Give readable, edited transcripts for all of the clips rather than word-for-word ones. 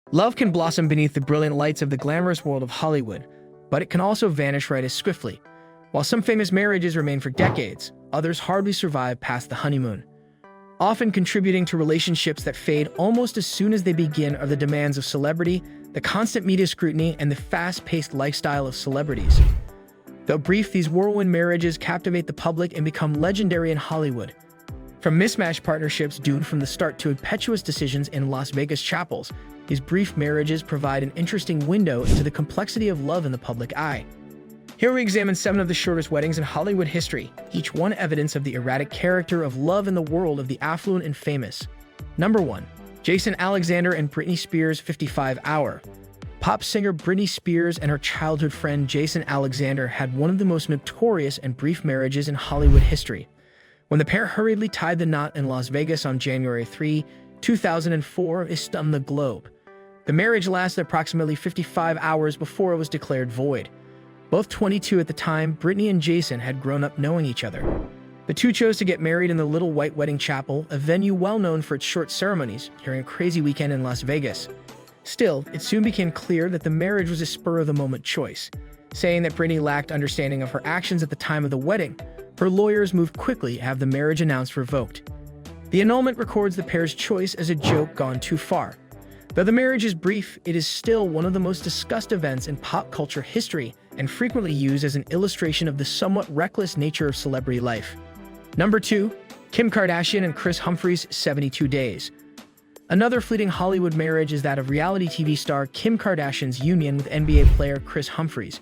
Love can blossom beneath the brilliant lights of the glamorous world of Hollywood, but it can also vanish right as swiftly. While some famous marriages remain for decades, others hardly survive past the honeymoon. Often contributing to relationships that fade almost as soon as they begin are the demands of celebrity, the constant media scrutiny, and the fast-paced lifestyle of celebrities. Though brief, these whirlwind marriages captivate the public and become legendary in Hollywood. From mismatched partnerships doomed from the start to impetuous decisions in Las Vegas chapels, these brief marriages provide an interesting window into the complexity of love in the public eye. Here we examine 7 of the shortest weddings in Hollywood history, each one evidence of the erratic character of love in the world of the affluent and famous. Number 1. Jason Alexander and Britney Spears' 55-hour. Pop singer Britney Spears and her childhood friend Jason Alexander had one of the most notorious and brief marriages in Hollywood history. When the pair hurriedly tied the knot in Las Vegas on January 3, 2004, it stunned the globe. The marriage lasted approximately 55 hours before it was declared void. Both 22 at the time, Britney and Jason had grown up knowing each other. The two chose to get married in the Little White Wedding Chapel, a venue well known for its short ceremonies, during a crazy weekend in Las Vegas. Still, it soon became clear that the marriage was a spur-of-the-moment choice. Saying that Britney lacked understanding of her actions at the time of the wedding, her lawyers moved quickly to have the marriage announced revoked. The annulment records the pair's choice as a joke gone too far. Though the marriage is brief, it is still one of the most discussed events in pop culture history and frequently used as an illustration of the somewhat reckless nature of celebrity life. Number 2. Kim Kardashian and Kris Humphries' 72 days. Another fleeting Hollywood marriage is that of reality TV star Kim Kardashian's union with NBA player Kris Humphries.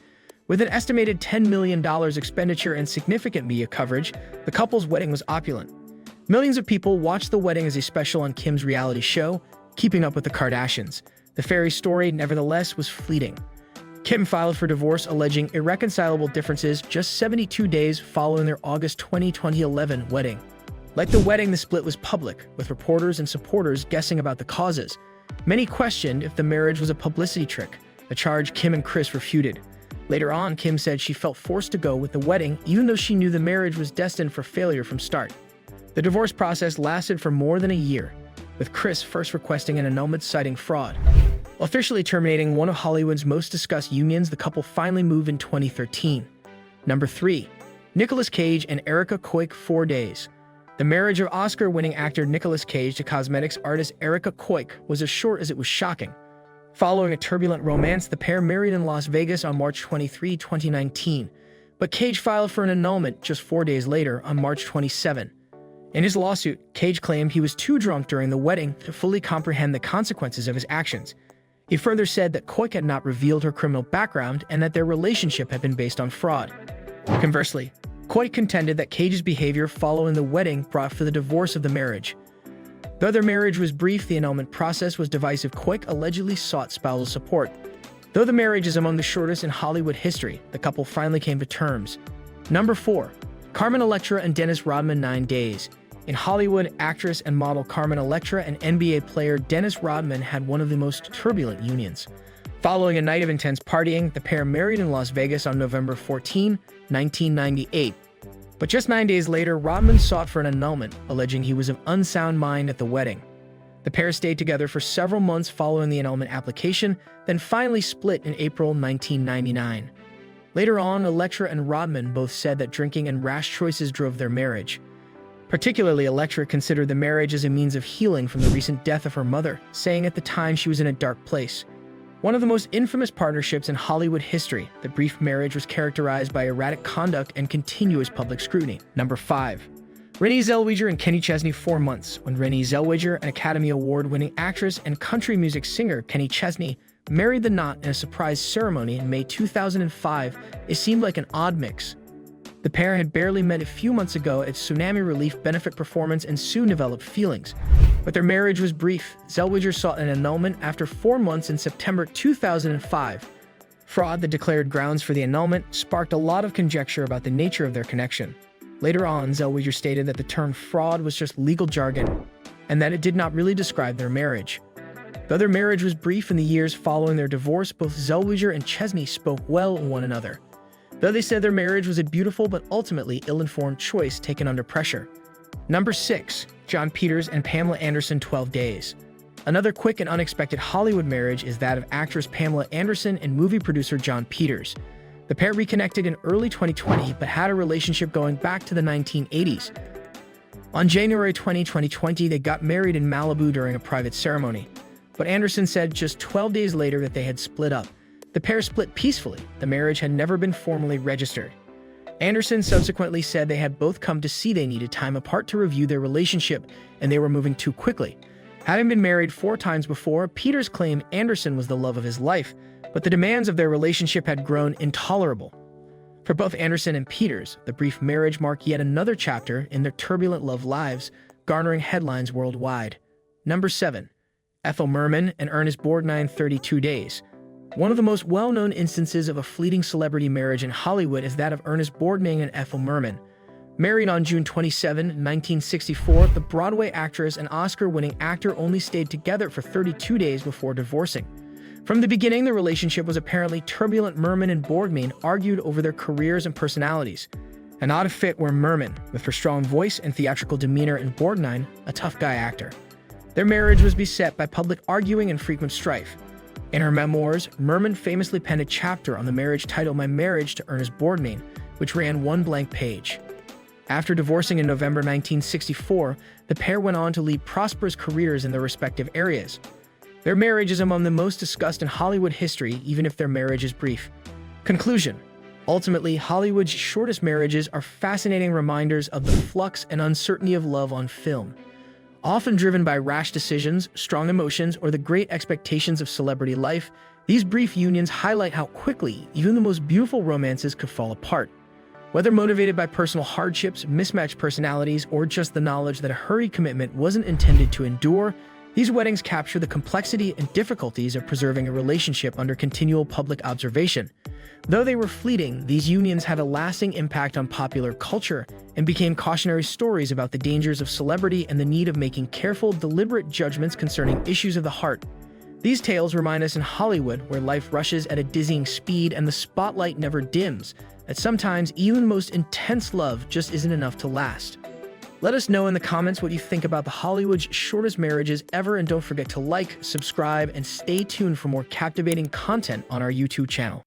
With an estimated $10 million expenditure and significant media coverage, the couple's wedding was opulent. Millions of people watched the wedding as a special on Kim's reality show, Keeping Up with the Kardashians. The fairy story, nevertheless, was fleeting. Kim filed for divorce alleging irreconcilable differences just 72 days following their August 2011 wedding. Like the wedding, the split was public, with reporters and supporters guessing about the causes. Many questioned if the marriage was a publicity trick, a charge Kim and Kris refuted. Later on, Kim said she felt forced to go with the wedding even though she knew the marriage was destined for failure from start. The divorce process lasted for more than a year, with Kris first requesting an annulment citing fraud. Officially terminating one of Hollywood's most discussed unions, the couple finally moved in 2013. Number 3. Nicolas Cage and Erica Koik 4 days. The marriage of Oscar-winning actor Nicolas Cage to cosmetics artist Erica Koik was as short as it was shocking. Following a turbulent romance, the pair married in Las Vegas on March 23, 2019, but Cage filed for an annulment just 4 days later on March 27. In his lawsuit, Cage claimed he was too drunk during the wedding to fully comprehend the consequences of his actions. He further said that Koik had not revealed her criminal background and that their relationship had been based on fraud. Conversely, Koik contended that Cage's behavior following the wedding brought for the divorce of the marriage. Though their marriage was brief, the annulment process was divisive. Koik allegedly sought spousal support. Though the marriage is among the shortest in Hollywood history, the couple finally came to terms. Number 4. Carmen Electra and Dennis Rodman 9 days. In Hollywood, actress and model Carmen Electra and NBA player Dennis Rodman had one of the most turbulent unions. Following a night of intense partying, the pair married in Las Vegas on November 14, 1998. But just 9 days later, Rodman sought for an annulment, alleging he was of unsound mind at the wedding. The pair stayed together for several months following the annulment application, then finally split in April 1999. Later on, Electra and Rodman both said that drinking and rash choices drove their marriage. Particularly, Electra considered the marriage as a means of healing from the recent death of her mother, saying at the time she was in a dark place. One of the most infamous partnerships in Hollywood history, the brief marriage was characterized by erratic conduct and continuous public scrutiny. Number 5. Renée Zellweger and Kenny Chesney 4 months. When Renée Zellweger, an Academy Award-winning actress and country music singer Kenny Chesney, married the knot in a surprise ceremony in May 2005, it seemed like an odd mix. The pair had barely met a few months ago at tsunami relief benefit performance and soon developed feelings. But their marriage was brief. Zellweger sought an annulment after 4 months in September 2005. Fraud, the declared grounds for the annulment, sparked a lot of conjecture about the nature of their connection. Later on, Zellweger stated that the term fraud was just legal jargon, and that it did not really describe their marriage. Though their marriage was brief in the years following their divorce, both Zellweger and Chesney spoke well of one another. Though they said their marriage was a beautiful but ultimately ill-informed choice taken under pressure. Number 6. Jon Peters and Pamela Anderson 12 days. Another quick and unexpected Hollywood marriage is that of actress Pamela Anderson and movie producer John Peters. The pair reconnected in early 2020 but had a relationship going back to the 1980s. On January 20, 2020, they got married in Malibu during a private ceremony. But Anderson said just 12 days later that they had split up. The pair split peacefully. The marriage had never been formally registered. Anderson subsequently said they had both come to see they needed time apart to review their relationship, and they were moving too quickly. Having been married 4 times before, Peters claimed Anderson was the love of his life, but the demands of their relationship had grown intolerable. For both Anderson and Peters, the brief marriage marked yet another chapter in their turbulent love lives, garnering headlines worldwide. Number 7. Ethel Merman and Ernest Borgnine 32 Days. One of the most well-known instances of a fleeting celebrity marriage in Hollywood is that of Ernest Borgnine and Ethel Merman. Married on June 27, 1964, the Broadway actress and Oscar-winning actor only stayed together for 32 days before divorcing. From the beginning, the relationship was apparently turbulent. Merman and Borgnine argued over their careers and personalities. An odd fit were Merman, with her strong voice and theatrical demeanor, and Borgnine, a tough guy actor. Their marriage was beset by public arguing and frequent strife. In her memoirs, Merman famously penned a chapter on the marriage titled My Marriage to Ernest Borgnine, which ran one blank page. After divorcing in November 1964, the pair went on to lead prosperous careers in their respective areas. Their marriage is among the most discussed in Hollywood history, even if their marriage is brief. Conclusion. Ultimately, Hollywood's shortest marriages are fascinating reminders of the flux and uncertainty of love on film. Often driven by rash decisions, strong emotions, or the great expectations of celebrity life, these brief unions highlight how quickly even the most beautiful romances could fall apart. Whether motivated by personal hardships, mismatched personalities, or just the knowledge that a hurried commitment wasn't intended to endure, these weddings capture the complexity and difficulties of preserving a relationship under continual public observation. Though they were fleeting, these unions had a lasting impact on popular culture and became cautionary stories about the dangers of celebrity and the need of making careful, deliberate judgments concerning issues of the heart. These tales remind us in Hollywood, where life rushes at a dizzying speed and the spotlight never dims, that sometimes even the most intense love just isn't enough to last. Let us know in the comments what you think about the Hollywood's shortest marriages ever, and don't forget to like, subscribe, and stay tuned for more captivating content on our YouTube channel.